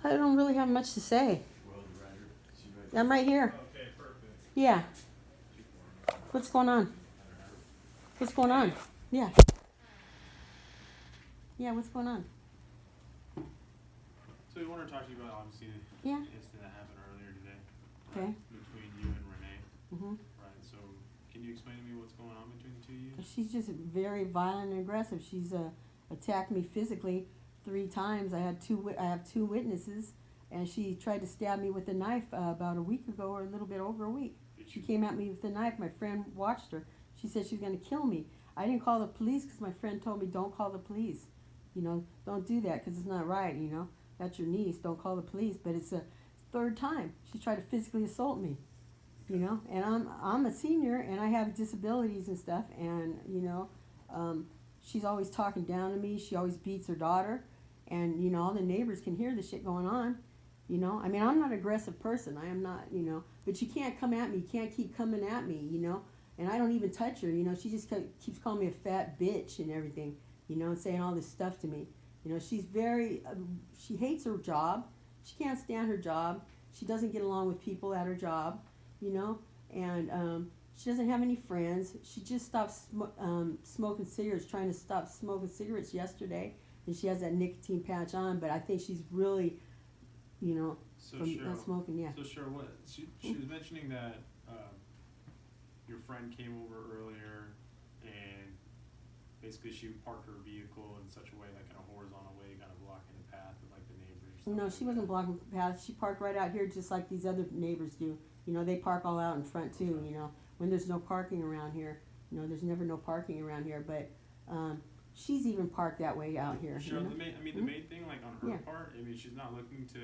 I don't really have much to say. I'm right here. Okay, perfect. Yeah. What's going on? What's going on? Yeah. Yeah, what's going on? So we want to talk to you about obviously the Yeah. incident that happened earlier today, Okay. right, between you and Renee, Mhm. right? So can you explain to me what's going on between the two of you? She's just very violent and aggressive. She's attacked me physically 3 times. I have two witnesses, and she tried to stab me with a knife about a week ago, or a little bit over a week. She came at me with a knife. My friend watched her. She said she was going to kill me. I didn't call the police because my friend told me don't call the police. Don't do that because it's not right. That's your niece. Don't call the police. But it's a third time she tried to physically assault me. And I'm a senior and I have disabilities and stuff, and she's always talking down to me. She always beats her daughter, and all the neighbors can hear the shit going on. I mean, I'm not an aggressive person. I am not. But you can't come at me. You can't keep coming at me. And I don't even touch her. She just keeps calling me a fat bitch and everything. And saying all this stuff to me. She's very. She hates her job. She can't stand her job. She doesn't get along with people at her job. And she doesn't have any friends. She just stopped smoking cigarettes, trying to stop smoking cigarettes yesterday, and she has that nicotine patch on, but I think she's really, So from Cheryl, not smoking, yeah. So Cheryl, what she was mentioning that your friend came over earlier and basically she parked her vehicle in such a way, like in a horizontal way, kind of blocking the path of like the neighbors or something. No, like she wasn't that. blocking the path. She parked right out here just like these other neighbors do. They park all out in front too, Okay. when there's no parking around here. There's never no parking around here, but she's even parked that way out here. Sure. The main thing, like on her Yeah. part, I mean, she's not looking to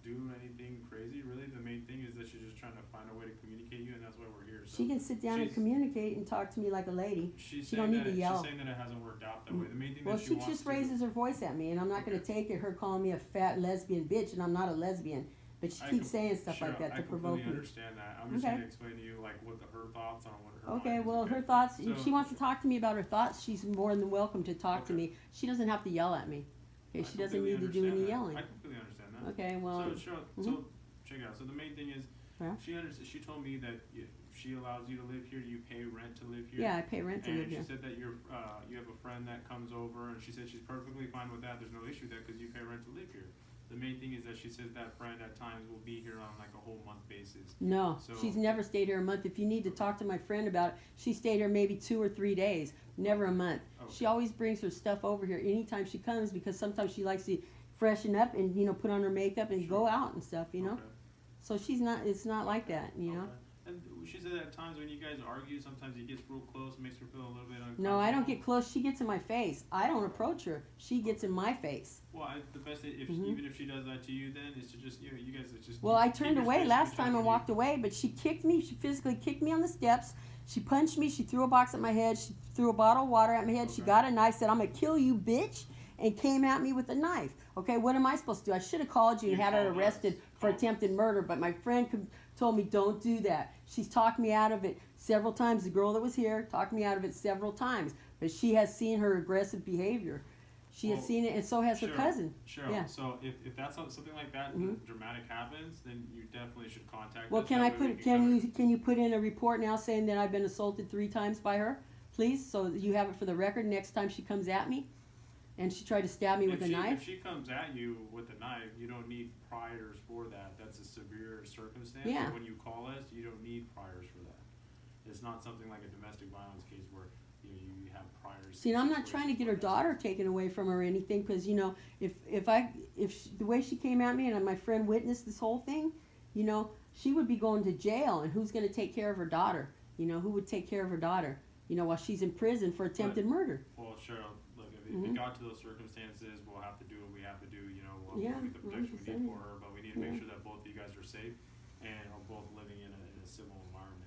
do anything crazy. Really, the main thing is that she's just trying to find a way to communicate you, and that's why we're here. So She can sit down and communicate and talk to me like a lady. She don't need to yell. She's saying that it hasn't worked out that way. The main thing Well, that she she wants just to raises her voice at me, and I'm not going to take it. Her calling me a fat lesbian bitch, and I'm not a lesbian. But she keeps saying stuff like that to provoke me. I completely understand that. I'm just Okay. going to explain to you like what her thoughts on what her Okay, mind is, well, okay? her thoughts. So, If she wants to talk to me about her thoughts, she's more than welcome to talk to Okay. me. She doesn't have to yell at me. Okay, I she doesn't completely need to do any understand that. yelling. I completely understand that. Okay, well. So, so check it out. So the main thing is, Yeah. she told me that she allows you to live here. You pay rent to live here. Yeah, I pay rent to live And here. she said that you have a friend that comes over, and she said she's perfectly fine with that. There's no issue there because you pay rent to live here. The main thing is that she says that friend at times will be here on like a whole month basis. No, So- she's never stayed here a month. If you need to talk to my friend about it, she stayed here maybe 2 or 3 days, never a month. Okay. She always brings her stuff over here anytime she comes because sometimes she likes to freshen up and put on her makeup and go out and stuff. Okay. So it's not like that. Okay. And she said that at times when you guys argue, sometimes he gets real close, makes her feel a little bit uncomfortable. No, I don't get close. She gets in my face. I don't approach her. She gets in my face. Well, the best even if she does that to you, then is to just you guys just. Well, I keep turned your away space last between time and you. walked away, but she kicked me. She physically kicked me on the steps. She punched me. She threw a box at my head. She threw a bottle of water at my head. She Okay. got a knife, said, "I'm going to kill you, bitch," and came at me with a knife. Okay, what am I supposed to do? I should have called you and You had her called us. arrested for attempted murder, but my friend told me don't do that. She's talked me out of it several times. The girl that was here talked me out of it several times, but she has seen her aggressive behavior. She has seen it, and so has her cousin. Cheryl, Yeah. so if that's something like that dramatic happens, then you definitely should contact Well, us. can I That way we put? can Can you put in a report now saying that I've been assaulted 3 times by her, please, so that you have it for the record next time she comes at me, and she tried to stab me with a knife. If she comes at you with a knife, you don't need priors for that. That's a severe circumstance. Yeah. So when you call us, you don't need priors for that. It's not something like a domestic violence case where you have priors. See, and I'm not trying to get her daughter taken away from her or anything, because if the way she came at me and my friend witnessed this whole thing, she would be going to jail, and who's going to take care of her daughter? Who would take care of her daughter? While she's in prison for attempted murder. Well, Cheryl, look, if it got to those circumstances, we'll have to do what we have to do. We'll Yeah, get the protection we I'm need just for her, but we need to make sure that both of you guys are safe and are both living in a civil environment.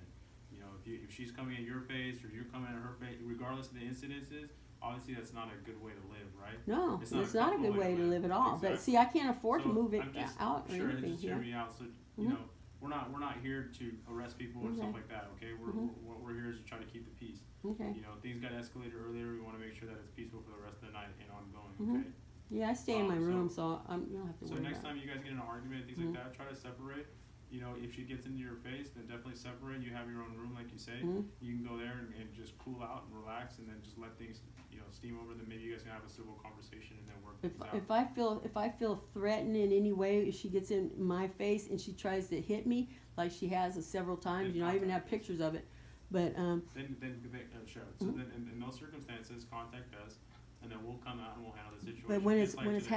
If she's coming at your face or you're coming at her face, regardless of the incidences, obviously that's not a good way to live, right? No, it's not a good way to live at all. Exactly. But see, I can't afford to So move it I'm just, out or sure, anything. just hear me out. So we're not here to arrest people and stuff like that. Okay, what we're here is to try to keep the peace. Okay. Things got escalated earlier. We want to make sure that it's peaceful for the rest of the night and ongoing. Okay. Yeah, I stay in my So- room, so you don't have to So worry next about time you guys get in an argument and things like that, try to separate. You know, if she gets into your face, then definitely separate. You have your own room, like you say. Mhm. You can go there and just cool out and relax, and then just let things, you know, steam over. Then maybe you guys can have a civil conversation and then work If, things out. if I feel threatened in any way, if she gets in my face and she tries to hit me, like she has several times, Then you know, I even have contact us. pictures of it. But Show it. So then, in those circumstances, contact us, and then we'll come out and we'll handle the situation. but when Just it's like when it's today.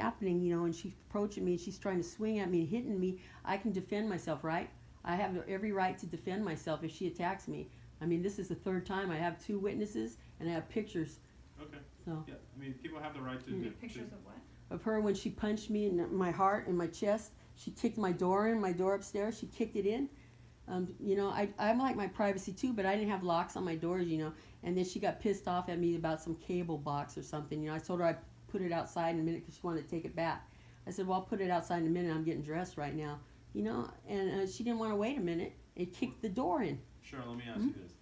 happening, you know, and she's approaching me and she's trying to swing at me and hitting me, I can defend myself, right? I have every right to defend myself if she attacks me. I mean, this is the third time. I have 2 witnesses and I have pictures. Okay. So. Yeah, I mean, people have the right to. Pictures of what? Of her when she punched me in my heart and my chest. She kicked my door upstairs. She kicked it in. You know, I like my privacy too, but I didn't have locks on my doors, you know. And then she got pissed off at me about some cable box or something. You know, I told her I'd put it outside in a minute because she wanted to take it back. I said, well, I'll put it outside in a minute. I'm getting dressed right now. You know, and she didn't want to wait a minute. It kicked the door in. Sure, let me ask you this.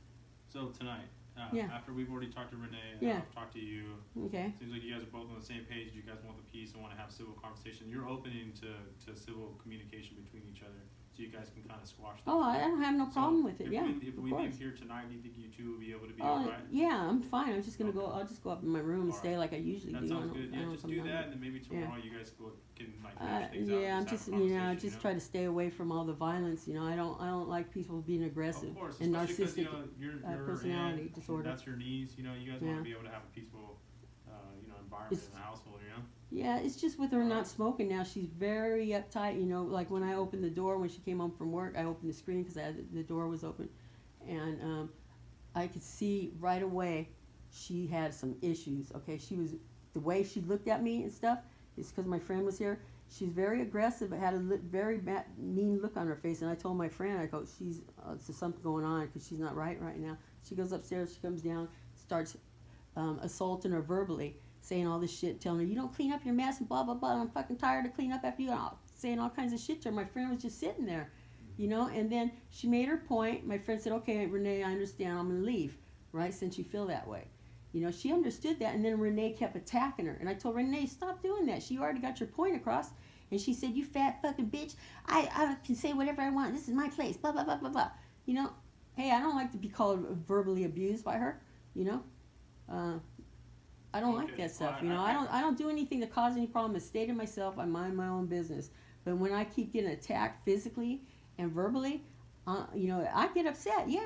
So tonight, Yeah. after we've already talked to Renee, Yeah. I've talked to you, Okay. seems like you guys are both on the same page. You guys want the peace and want to have civil conversation. You're opening to civil communication between each other, so you guys can kind of squash things. Oh, I don't have no problem with it. If Yeah, if of we course. leave here tonight, do you think you two will be able to be Oh, alright? yeah, I'm fine. I'm just gonna Okay. go. I'll just go up in my room and All stay like I usually That do. sounds I good. don't Yeah, just come do down that, here. and then maybe tomorrow you guys can like hash Yeah, things out. I'm and just, have a you know, conversation, just try to stay away from all the violence. You know, I don't like people being aggressive Of course, and especially 'cause, narcissistic. you know, you're Personality in, disorder. That's your needs. You know, you guys Yeah. want to be able to have a peaceful, you know, environment It's- in the household. You know. Yeah, it's just with her Alright. not smoking now. She's very uptight. You know, like when I opened the door when she came home from work, I opened the screen because the door was open, and I could see right away she had some issues. Okay, she was the way she looked at me and stuff. It's because my friend was here. She's very aggressive, but had a very mean look on her face. And I told my friend, I go, there's something going on because she's not right now. She goes upstairs, she comes down, starts assaulting her verbally, saying all this shit, telling her, you don't clean up your mess and blah, blah, blah. I'm fucking tired of cleaning up after you. And saying all kinds of shit to her. My friend was just sitting there, you know. And then she made her point. My friend said, okay, Renee, I understand. I'm going to leave, right, since you feel that way. You know, she understood that, and then Renee kept attacking her. And I told Renee, stop doing that. She already got your point across. And she said, you fat fucking bitch. I can say whatever I want. This is my place, blah, blah, blah, blah, blah. You know, hey, I don't like to be called verbally abused by her, you know. I don't like Okay. that stuff, Well, you know. I don't do anything to cause any problem. I stay to myself. I mind my own business. But when I keep getting attacked physically and verbally, you know, I get upset. Yeah,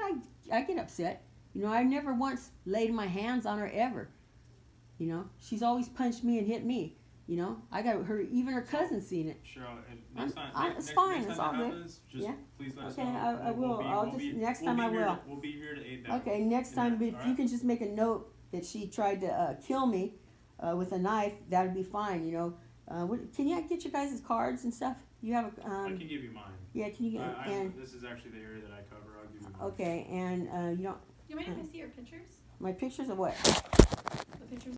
I get upset. You know, I never once laid my hands on her ever. You know, she's always punched me and hit me. You know, I got her, even her cousin seen it. Sure, and next time, it's next fine, time it's that all good. happens, just Yeah. please let us Okay, know. I will. Next time I will. We'll be here to aid that. Okay, next time, Yeah, if you alright. can just make a note that she tried to kill me with a knife, that would be fine, you know. Can you get your guys' cards and stuff? You have a, I can give you mine. yeah, can you get, and, This is actually the area that I cover. I'll give you mine. okay, and, you don't, You mind if I see your pictures? my pictures of what? The pictures